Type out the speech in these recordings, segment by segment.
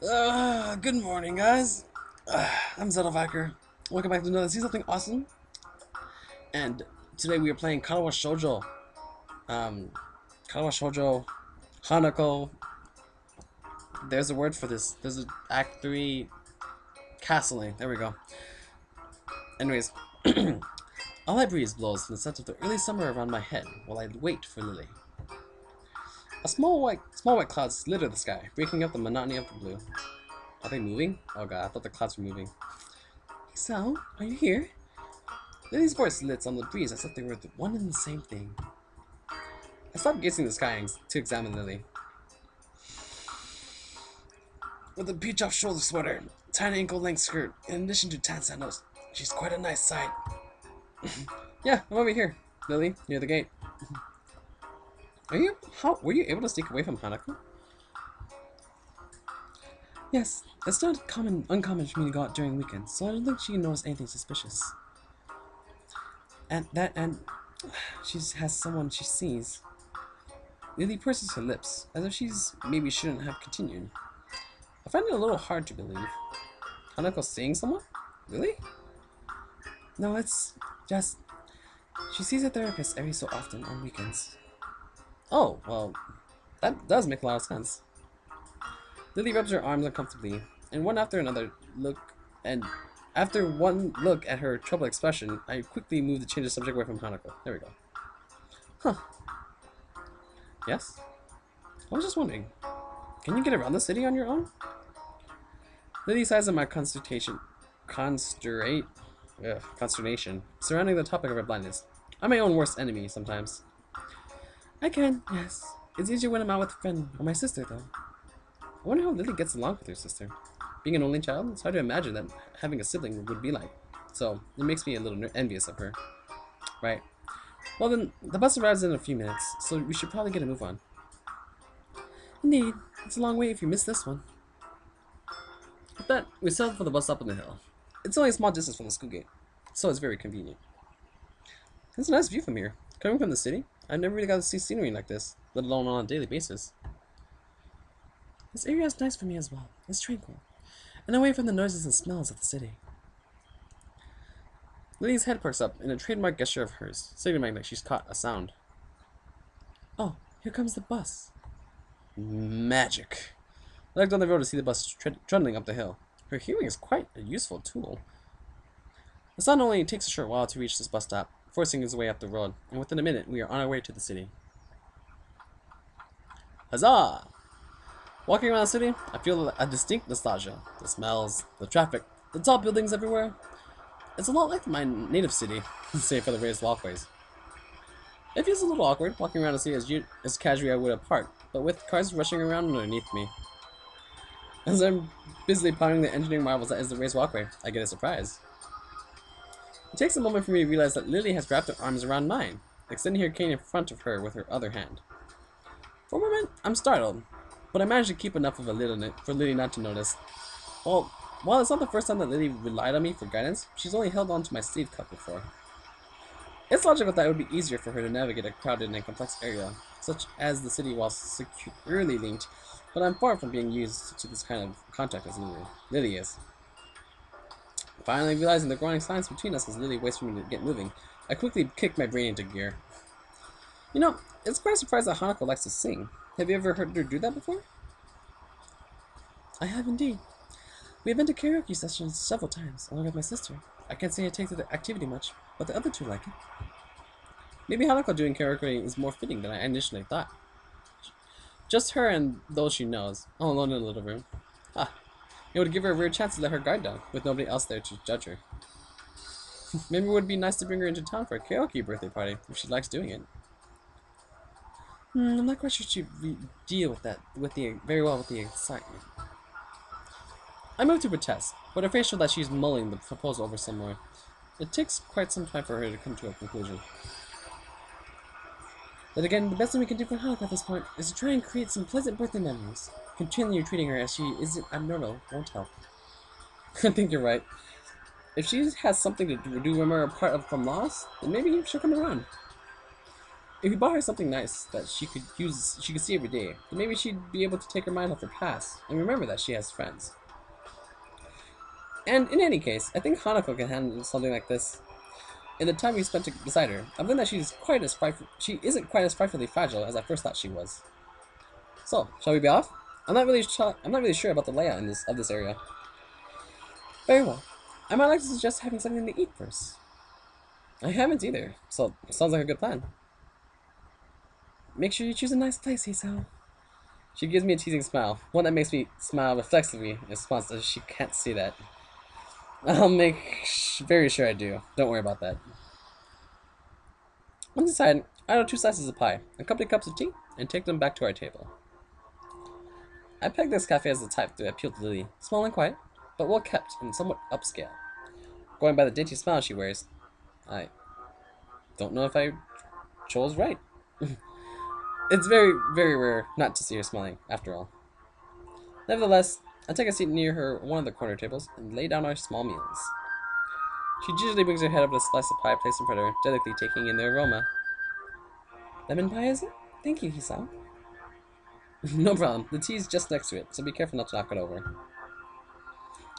Good morning, guys. I'm zettovyker. Welcome back to another See Something Awesome. And today we are playing Katawa Shoujo. Um, Katawa Shoujo, Hanako. There's a word for this. There's an Act 3 castling. There we go. Anyways, a light breeze blows from the scent of the early summer around my head while I wait for Lilly. A small white clouds litter the sky, breaking up the monotony of the blue. Are they moving? Oh god, I thought the clouds were moving. Hey Sal, are you here? Lily's voice lit on the breeze as if they were the one and the same thing. I stopped gazing at the sky to examine Lilly. With a peach-off shoulder sweater, tiny ankle-length skirt, in addition to tan sandals, she's quite a nice sight. Yeah, I'm over here, Lilly, near the gate. Were you able to sneak away from Hanako? Yes, it's not uncommon for me to go out during weekends, so I don't think she noticed anything suspicious. And she has someone she sees. Lily purses her lips, as if maybe shouldn't have continued. I find it a little hard to believe. Hanako seeing someone? Really? No, it's just she sees a therapist every so often on weekends. Oh, well, that does make a lot of sense. Lily rubs her arms uncomfortably, and after one look at her troubled expression, I quickly move to change the subject away from Hanako. There we go. Huh. Yes? I was just wondering, can you get around the city on your own? Lily sighs at my consternation surrounding the topic of her blindness. I'm my own worst enemy sometimes. I can, yes. It's easier when I'm out with a friend or my sister, though. I wonder how Lily gets along with her sister. Being an only child, it's hard to imagine that having a sibling would be like. So, it makes me a little envious of her. Right. Well then, the bus arrives in a few minutes, so we should probably get a move on. Indeed. It's a long way if you miss this one. With that, we set off for the bus stop on the hill. It's only a small distance from the school gate, so it's very convenient. It's a nice view from here. Coming from the city, I've never really got to see scenery like this, let alone on a daily basis. This area is nice for me as well. It's tranquil, and away from the noises and smells of the city. Lily's head perks up in a trademark gesture of hers, signaling that she's caught a sound. Oh, here comes the bus. Magic. I looked down the road to see the bus trundling up the hill. Her hearing is quite a useful tool. The sun only takes a short while to reach this bus stop, forcing his way up the road, and within a minute we are on our way to the city. Huzzah! Walking around the city, I feel a distinct nostalgia. The smells, the traffic, the tall buildings everywhere. It's a lot like my native city, save for the raised walkways. It feels a little awkward walking around the city as casually I would a park, but with cars rushing around underneath me. As I'm busily pondering the engineering marvels that is the raised walkway, I get a surprise. It takes a moment for me to realize that Lily has wrapped her arms around mine, extending her cane in front of her with her other hand. For a moment, I'm startled, but I managed to keep enough of a lid on it for Lily not to notice. Well, while it's not the first time that Lily relied on me for guidance, she's only held on to my sleeve cup before. It's logical that it would be easier for her to navigate a crowded and complex area, such as the city while securely linked, but I'm far from being used to this kind of contact as Lily is. Finally realizing the growing silence between us as Lily waits for me to get moving, I quickly kick my brain into gear. You know, it's quite a surprise that Hanako likes to sing. Have you ever heard her do that before? I have indeed. We have been to karaoke sessions several times, along with my sister. I can't say I take to the activity much, but the other two like it. Maybe Hanako doing karaoke is more fitting than I initially thought. Just her and those she knows, all alone in a little room. Ah, it would give her a rare chance to let her guard down, with nobody else there to judge her. Maybe it would be nice to bring her into town for a karaoke birthday party, if she likes doing it. I'm not quite sure she deal with that very well with the excitement. I moved to protest, but her face showed that she's mulling the proposal over somewhere. It takes quite some time for her to come to a conclusion. But again, the best thing we can do for Hanako at this point is to try and create some pleasant birthday memories. Continue treating her as she isn't abnormal won't help. I think you're right. If she has something to do remember a part of from loss, then maybe she'll come around. If we bought her something nice that she could see every day, then maybe she'd be able to take her mind off her past and remember that she has friends. And in any case, I think Hanako can handle something like this. In the time we spent beside her, I've learned that she isn't quite as frightfully fragile as I first thought she was. So, shall we be off? I'm not really sure about the layout of this area. Very well. I might like to suggest having something to eat first. I haven't either, so sounds like a good plan. Make sure you choose a nice place, Hisao. She gives me a teasing smile, one that makes me smile reflexively in response to she can't see that. I'll make very sure I do. Don't worry about that. Once inside, I order 2 slices of pie, a couple of cups of tea, and take them back to our table. I pegged this cafe as the type to appeal to Lilly, small and quiet, but well kept and somewhat upscale. Going by the dainty smile she wears, I don't know if I chose right. It's very, very rare not to see her smiling, after all. Nevertheless, I take a seat near her one of the corner tables and lay down our small meals. She gingerly brings her head over the slice of pie placed in front of her, delicately taking in the aroma. Lemon pie, is it? Thank you, Hisao. No problem. The tea is just next to it, so be careful not to knock it over.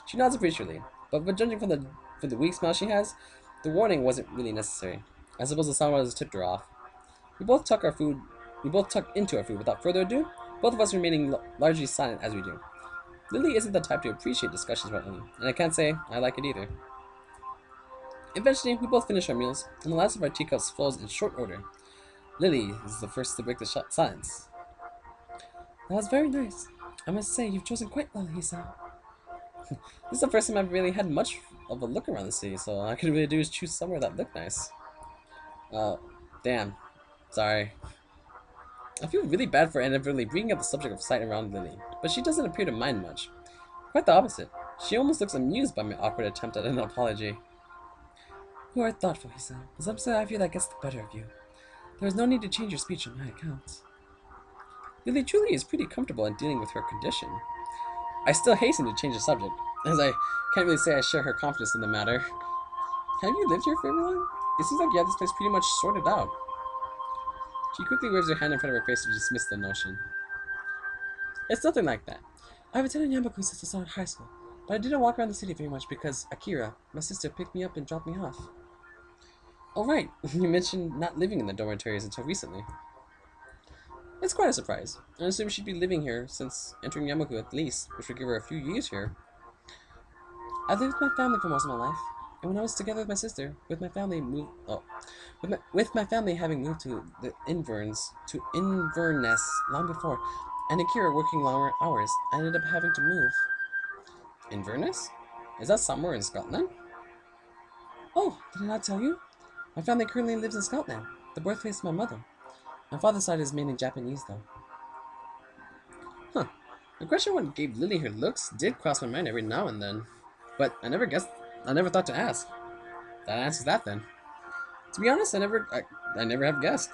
She nods appreciatively, but judging from the weak smile she has, the warning wasn't really necessary. I suppose the sound was tipped her off. We both tuck into our food without further ado, both of us remaining largely silent as we do. Lilly isn't the type to appreciate discussions about money, and I can't say I like it either. Eventually, we both finish our meals, and the last of our teacups flows in short order. Lilly is the first to break the silence. That was very nice. I must say, you've chosen quite well, Hisao. This is the first time I've really had much of a look around the city, so all I could really do is choose somewhere that looked nice. Damn. Sorry. I feel really bad for inadvertently bringing up the subject of sight around Lilly, but she doesn't appear to mind much. Quite the opposite. She almost looks amused by my awkward attempt at an apology. You are thoughtful, Hisao. Sometimes I feel that gets the better of you. There is no need to change your speech on my account. Lilly truly is pretty comfortable in dealing with her condition. I still hasten to change the subject, as I can't really say I share her confidence in the matter. Have you lived here for very long? It seems like you have this place pretty much sorted out. She quickly waves her hand in front of her face to dismiss the notion. It's nothing like that. I've attended Yamaku since I started high school, but I didn't walk around the city very much because Akira, my sister, picked me up and dropped me off. Oh right, you mentioned not living in the dormitories until recently. It's quite a surprise. I assume she'd be living here since entering Yamaku at least, which would give her a few years here. I've lived with my family for most of my life, and when I was together with my sister, with my family having moved to the Inverness long before, and Akira working longer hours, I ended up having to move. Inverness? Is that somewhere in Scotland? Oh, did I not tell you? My family currently lives in Scotland, the birthplace of my mother. My father's side is mainly Japanese, though. Huh. The question what gave Lilly her looks did cross my mind every now and then, but I never thought to ask. That answers that then. To be honest, I never have guessed.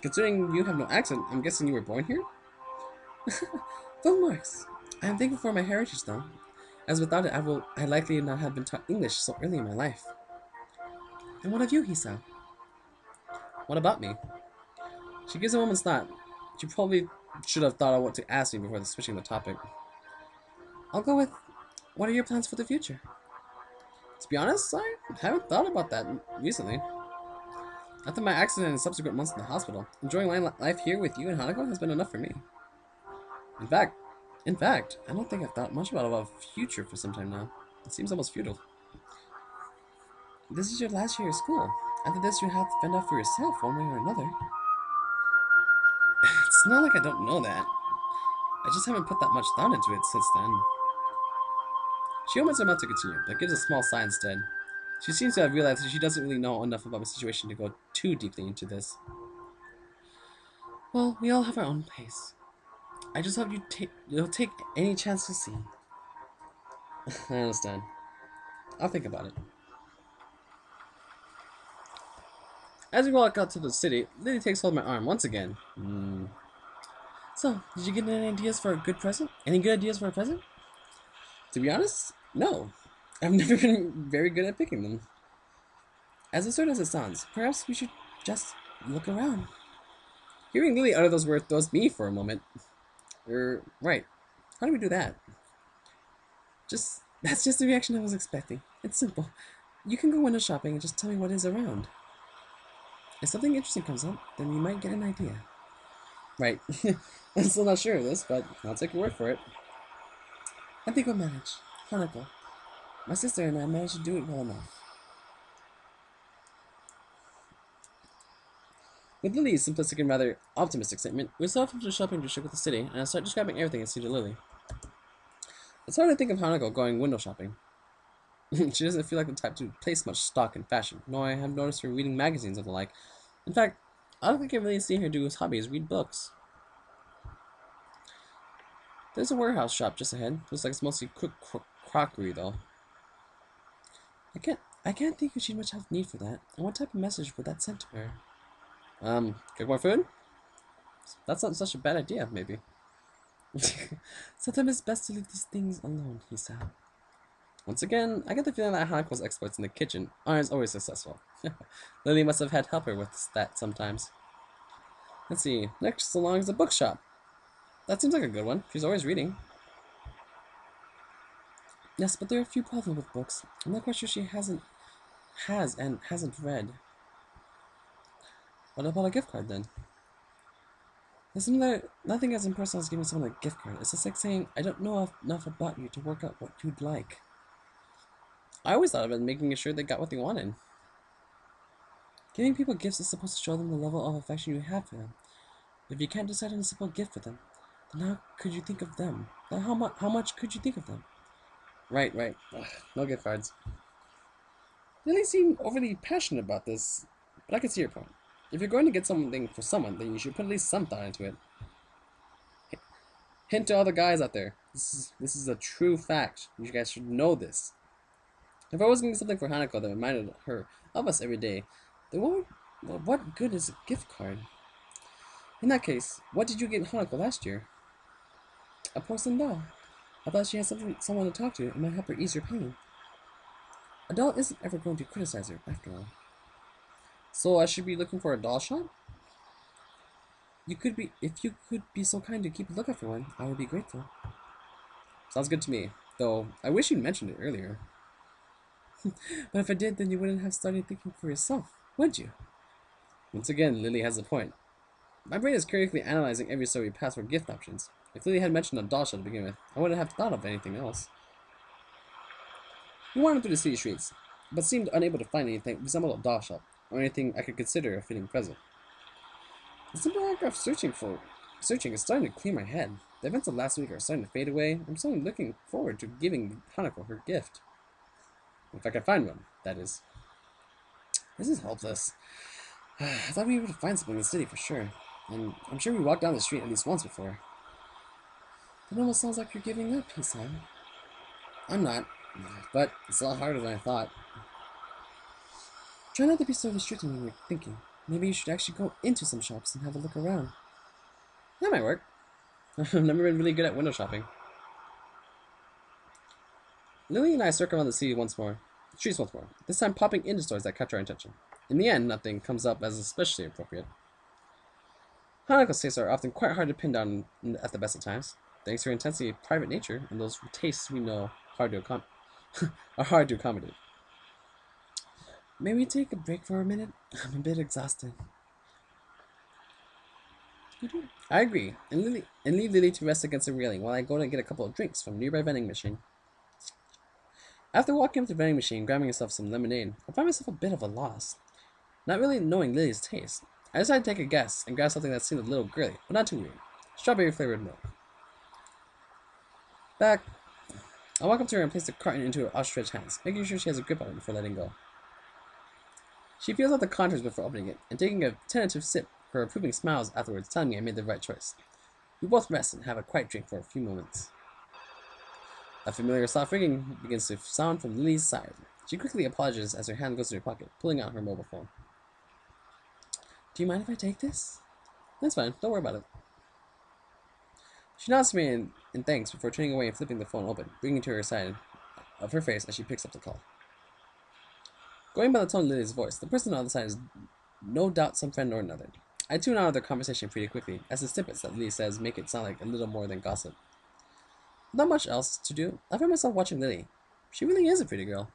Considering you have no accent, I'm guessing you were born here? Full marks. I am thankful for my heritage, though, as without it, I likely not have been taught English so early in my life. And what of you, Hisao? What about me? She gives a moment's thought. She probably should have thought of what to ask me before switching the topic. I'll go with, what are your plans for the future? To be honest, I haven't thought about that recently. After my accident and subsequent months in the hospital, enjoying life here with you and Hanako has been enough for me. In fact, I don't think I've thought much about a future for some time now. It seems almost futile. This is your last year of school. After this, you have to fend out for yourself one way or another. It's not like I don't know that. I just haven't put that much thought into it since then. She opens her mouth to continue, but gives a small sigh instead. She seems to have realized that she doesn't really know enough about the situation to go too deeply into this. Well, we all have our own pace. I just hope you'll take any chance to see. I understand. I'll think about it. As we walk out to the city, Lilly takes hold of my arm once again. So, did you get any ideas for a good present? Any good ideas for a present? To be honest, no. I've never been very good at picking them. As absurd as it sounds, perhaps we should just look around. Hearing Lilly utter those words throws me for a moment. Right. How do we do that? That's just the reaction I was expecting. It's simple. You can go window shopping and just tell me what is around. If something interesting comes up, then you might get an idea. Right. I'm still not sure of this, but I'll take your word for it. I think we'll manage. Hanako. My sister and I managed to do it well enough. With Lily's simplistic and rather optimistic statement, we set off into the shopping district with the city, and I start describing everything I see to Lily. It's hard to think of Hanako going window shopping. She doesn't feel like the type to place much stock in fashion, nor I have noticed her reading magazines and the like. In fact, I don't think I've really seen her do his hobby is read books. There's a warehouse shop just ahead. Looks like it's mostly crockery though. I can't think she'd much have need for that. And what type of message would that send to her? Cook more food? That's not such a bad idea, maybe. Sometimes it's best to leave these things alone, he said. Once again, I get the feeling that Hanako's exploits in the kitchen aren't always successful. Lily must have had help her with that sometimes. Let's see, next along is a bookshop. That seems like a good one. She's always reading. Yes, but there are a few problems with books. I'm not quite sure she hasn't read. What about a gift card then? There's nothing as impersonal as giving someone a gift card. It's just like saying, I don't know enough about you to work out what you'd like. I always thought of it as making sure they got what they wanted. Giving people gifts is supposed to show them the level of affection you have for them. If you can't decide on a simple gift for them, then how could you think of them? Then how much could you think of them? Right. Ugh, no gift cards. Lily seemed overly passionate about this, but I can see your point. If you're going to get something for someone, then you should put at least some thought into it. Hint to all the guys out there. This is a true fact. You guys should know this. If I was getting something for Hanako that reminded her of us every day, then what good is a gift card? In that case, what did you get Hanako last year? A porcelain doll. I thought she had someone to talk to. It might help her ease her pain. A doll isn't ever going to criticize her, after all. So I should be looking for a doll shop? If you could be so kind to keep a lookout for one, I would be grateful. Sounds good to me, though I wish you'd mentioned it earlier. But if I did, then you wouldn't have started thinking for yourself, would you? Once again, Lily has a point. My brain is critically analyzing every story we pass for gift options. If Lily had mentioned a doll shop to begin with, I wouldn't have thought of anything else. We wandered through the city streets, but seemed unable to find anything resembled a doll shop, or anything I could consider a fitting present. The simple act of searching is starting to clear my head. The events of last week are starting to fade away. I'm starting looking forward to giving Hanako her gift. If I can find one, that is. This is hopeless. I thought we'd be able to find something in the city for sure. And I'm sure we walked down the street at least once before. It almost sounds like you're giving up, he said. I'm not, but it's a lot harder than I thought. Try not to be so restricted when you're thinking. Maybe you should actually go into some shops and have a look around. That might work. I've never been really good at window shopping. Lily and I circle around the streets once more, this time popping into stores that catch our attention. In the end, nothing comes up as especially appropriate. Hanako's tastes are often quite hard to pin down at the best of times, thanks to her intensely private nature and those tastes we know are hard to accommodate. May we take a break for a minute? I'm a bit exhausted. I agree, and leave Lily to rest against the railing while I go to get a couple of drinks from a nearby vending machine. After walking up to the vending machine, grabbing myself some lemonade, I find myself a bit of a loss. Not really knowing Lily's taste, I decided to take a guess and grab something that seemed a little girly, but not too weird. Strawberry flavored milk. I walk up to her and place the carton into her outstretched hands, making sure she has a grip on it before letting go. She feels out the contours before opening it, and taking a tentative sip, her approving smiles afterwards, telling me I made the right choice. We both rest and have a quiet drink for a few moments. A familiar soft ringing begins to sound from Lily's side. She quickly apologizes as her hand goes to her pocket, pulling out her mobile phone. Do you mind if I take this? That's fine, don't worry about it. She nods to me in thanks before turning away and flipping the phone open, bringing it to her side of her face as she picks up the call. Going by the tone of Lily's voice, the person on the other side is no doubt some friend or another. I tune out of their conversation pretty quickly, as the snippets that Lily says make it sound like a little more than gossip. Not much else to do. I find myself watching Lily. She really is a pretty girl,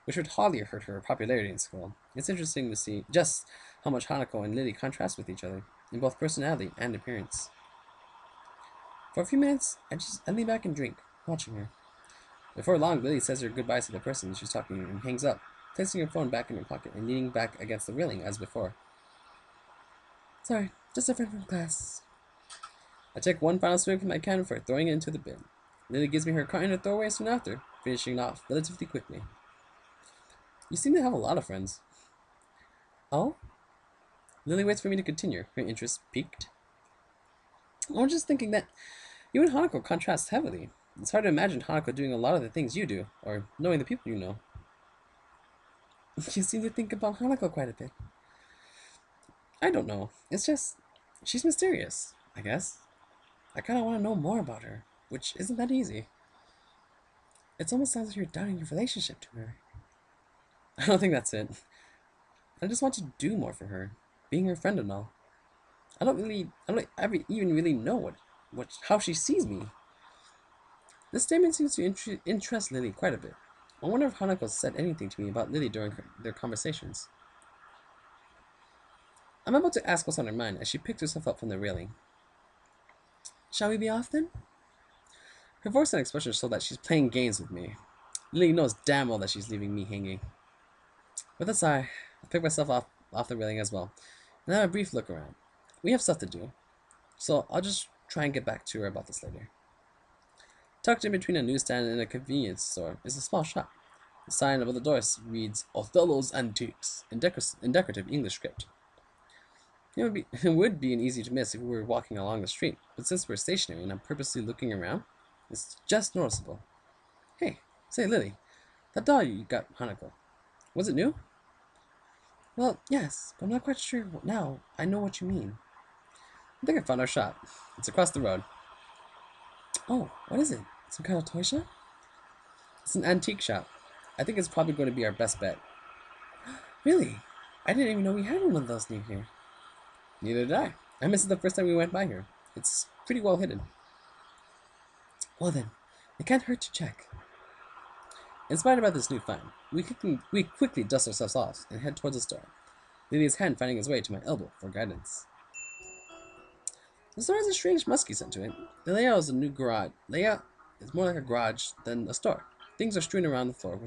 which would hardly hurt her popularity in school. It's interesting to see just how much Hanako and Lily contrast with each other, in both personality and appearance. For a few minutes, I lean back and drink, watching her. Before long, Lily says her goodbyes to the person she's talking to and hangs up, placing her phone back in her pocket and leaning back against the railing as before. Sorry, just a friend from class. I take one final swig from my can before throwing it into the bin. Lily gives me her container throwaway soon after, finishing it off relatively quickly. You seem to have a lot of friends. Oh? Lily waits for me to continue, her interest piqued. I was just thinking that you and Hanako contrast heavily. It's hard to imagine Hanako doing a lot of the things you do, or knowing the people you know. You seem to think about Hanako quite a bit. I don't know. It's just, she's mysterious, I guess. I kind of want to know more about her, which isn't that easy. It almost sounds like you're doubting your relationship to her. I don't think that's it. I just want to do more for her, being her friend and all. I don't even really know how she sees me. This statement seems to interest Lily quite a bit. I wonder if Hanako said anything to me about Lily during their conversations. I'm about to ask what's on her mind as she picks herself up from the railing. Shall we be off then? Her voice and expression show that she's playing games with me. Lily knows damn well that she's leaving me hanging. With a sigh, I pick myself off the railing as well, and have a brief look around. We have stuff to do, so I'll just try and get back to her about this later. Tucked in between a newsstand and a convenience store is a small shop. The sign above the door reads Othello's Antiques in decorative English script. It would be an easy to miss if we were walking along the street, but since we're stationary and I'm purposely looking around, it's just noticeable. Hey, say Lily, that doll you got Hanako, was it new? Well, yes, but I'm not quite sure now I know what you mean. I think I found our shop. It's across the road. Oh, what is it? Some kind of toy shop? It's an antique shop. I think it's probably going to be our best bet. Really? I didn't even know we had one of those near here. Neither did I. I missed it the first time we went by here. It's pretty well hidden. Well then, it can't hurt to check. Inspired by this new find, we quickly dust ourselves off and head towards the store, Lily's hand finding his way to my elbow for guidance. The store has a strange musky scent to it. The layout is a new garage. Layout is more like a garage than a store. Things are strewn around the floor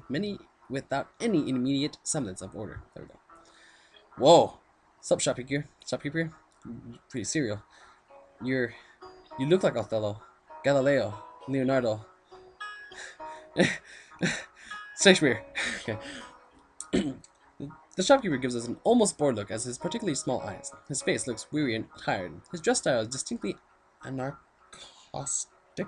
without any immediate semblance of order. There we go. Whoa! Sup, shopkeeper? Shopkeeper? Pretty serial. You look like Othello, Galileo, Leonardo, Shakespeare. Okay. The shopkeeper gives us an almost bored look as his particularly small eyes. His face looks weary and tired. His dress style is distinctly anachronistic.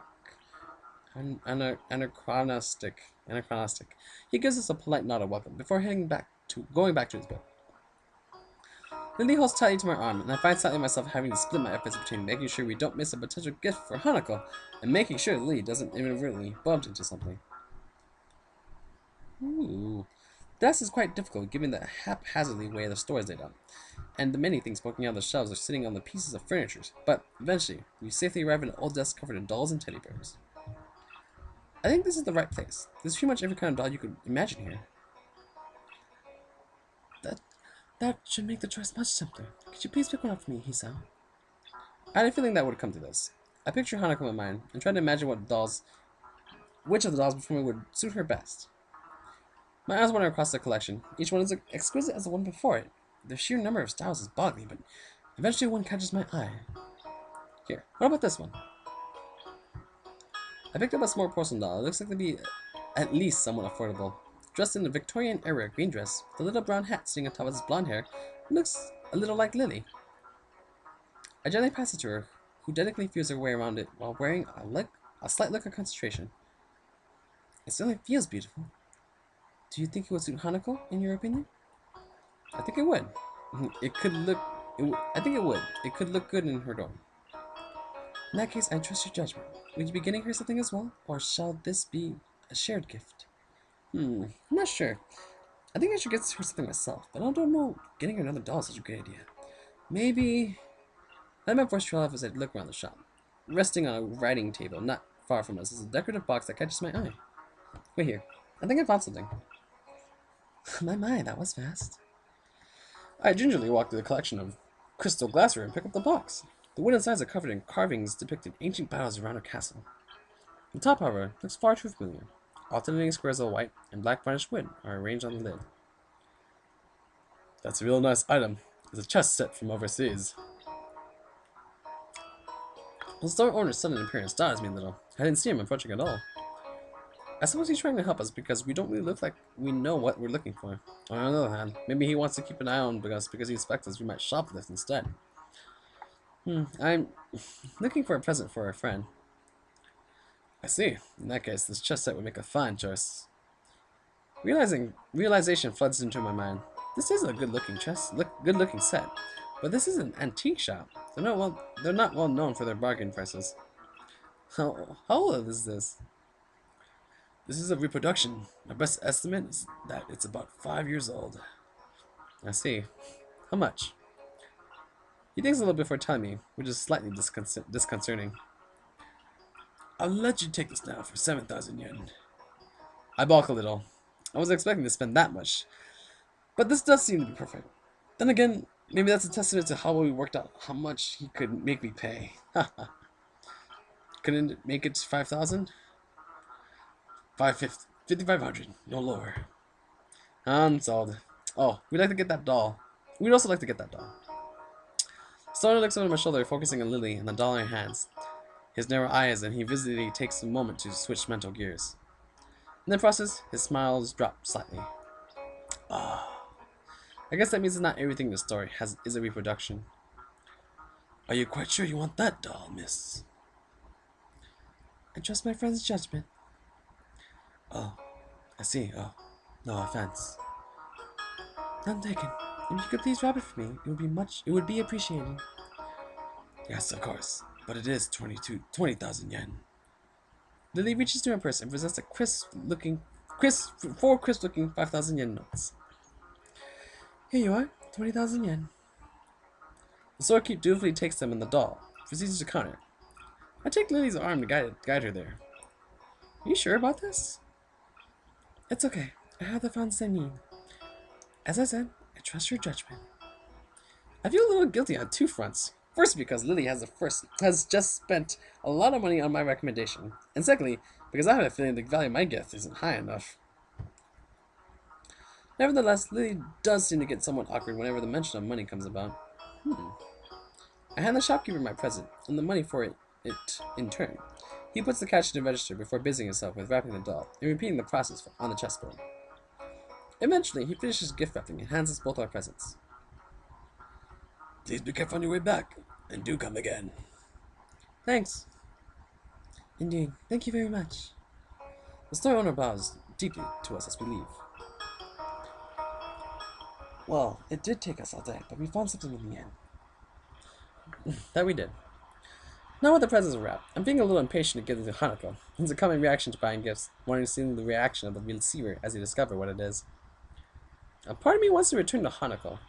Anachronistic. He gives us a polite nod of welcome before going back to his book. Lily holds tightly to my arm, and I find slightly myself having to split my efforts between making sure we don't miss a potential gift for Hanako and making sure Lily doesn't inadvertently bump into something. Ooh. This is quite difficult given the haphazardly way the store is laid out, and the many things poking out of the shelves are sitting on the pieces of furniture, but eventually, we safely arrive at an old desk covered in dolls and teddy bears. I think this is the right place. There's pretty much every kind of doll you could imagine here. That should make the choice much simpler. Could you please pick one up for me, Hisao? I had a feeling that would come to this. I picture Hanako in my mind, and tried to imagine which of the dolls before me would suit her best. My eyes wander across the collection. Each one is as exquisite as the one before it. The sheer number of styles is boggling, but eventually one catches my eye. Here, what about this one? I picked up a small porcelain doll. It looks like to be at least somewhat affordable. Dressed in a Victorian-era green dress, with a little brown hat sitting on top of his blonde hair, it looks a little like Lily. I gently pass it to her, who delicately feels her way around it while wearing a slight look of concentration. It certainly feels beautiful. Do you think it would suit Hanako, in your opinion? I think it would. I think it would. It could look good in her dorm. In that case, I trust your judgment. Would you be getting her something as well, or shall this be a shared gift? I'm not sure. I think I should get her something myself, but I don't know. Getting her another doll is such a great idea. Maybe... I had my first trail off as I look around the shop. Resting on a writing table not far from us is a decorative box that catches my eye. Wait here. I think I found something. My, that was fast. I gingerly walked through the collection of crystal glassware and picked up the box. The wooden sides are covered in carvings depicting ancient battles around a castle. The top, however, looks far too familiar. Alternating squares of white and black varnished wood are arranged on the lid. That's a real nice item. It's a chest set from overseas. The store owner's sudden appearance startles me a little. I didn't see him approaching at all. I suppose he's trying to help us because we don't really look like we know what we're looking for. On the other hand, maybe he wants to keep an eye on us because he expects us we might shoplift instead. I'm looking for a present for a friend. I see. In that case, this chest set would make a fine choice. Realization floods into my mind. This is a good-looking good-looking set, but this is an antique shop. They're not well known for their bargain prices. How old is this? This is a reproduction. My best estimate is that it's about 5 years old. I see. How much? He thinks a little before telling me, which is slightly disconcerting. I'll let you take this now for 7,000 yen. I balk a little. I wasn't expecting to spend that much. But this does seem to be perfect. Then again, maybe that's a testament to how we worked out how much he could make me pay. Couldn't it make it to 5,000? 5,500, no lower. I'm sold. Oh, we'd like to get that doll. We'd also like to get that doll. Stoner looks over my shoulder, focusing on Lilly and the doll in her hands. His narrow eyes, and he visibly takes a moment to switch mental gears. In the process, his smiles drop slightly. Ah, I guess that means that not everything in the story is a reproduction. Are you quite sure you want that doll, miss? I trust my friend's judgment. Oh, I see. Oh, no offense. None taken. If you could please wrap it for me, it would be appreciated. Yes, of course. But it is 20,000 yen. Lilly reaches to her purse and presents a four crisp-looking 5,000 yen notes. Here you are, 20,000 yen. The storekeeper dutifully takes them and the doll, proceeds to counter. I take Lily's arm to guide her there. Are you sure about this? It's okay. I have the funds I need. As I said, I trust your judgment. I feel a little guilty on two fronts. First, because Lilly has just spent a lot of money on my recommendation, and secondly, because I have a feeling the value of my gift isn't high enough. Nevertheless, Lilly does seem to get somewhat awkward whenever the mention of money comes about. I hand the shopkeeper my present, and the money for it in turn. He puts the cash in the register before busying himself with wrapping the doll, and repeating the process on the chessboard. Eventually, he finishes gift wrapping and hands us both our presents. Please be careful on your way back, and do come again. Thanks. Indeed, thank you very much. The store owner bows deeply to us as we leave. Well, it did take us all day, but we found something in the end. That we did. Now with the presents wrapped, I'm being a little impatient to get into Hanako. It's a common reaction to buying gifts, wanting to see the reaction of the receiver as they discover what it is. A part of me wants to return to Hanako,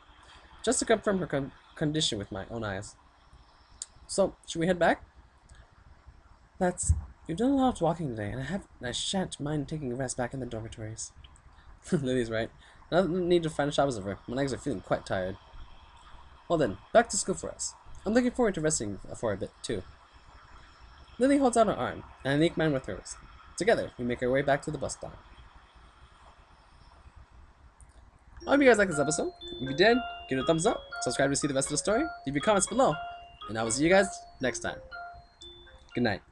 just to confirm her condition with my own eyes. So, should we head back? We've done a lot of walking today, and I shan't mind taking a rest back in the dormitories. Lily's right. I don't need to find a shop over. My legs are feeling quite tired. Well then, back to school for us. I'm looking forward to resting for a bit, too. Lilly holds out her arm, and I link mine with hers. Together, we make our way back to the bus stop. I hope you guys liked this episode. If you did, give it a thumbs up, subscribe to see the rest of the story, leave your comments below, and I will see you guys next time. Good night.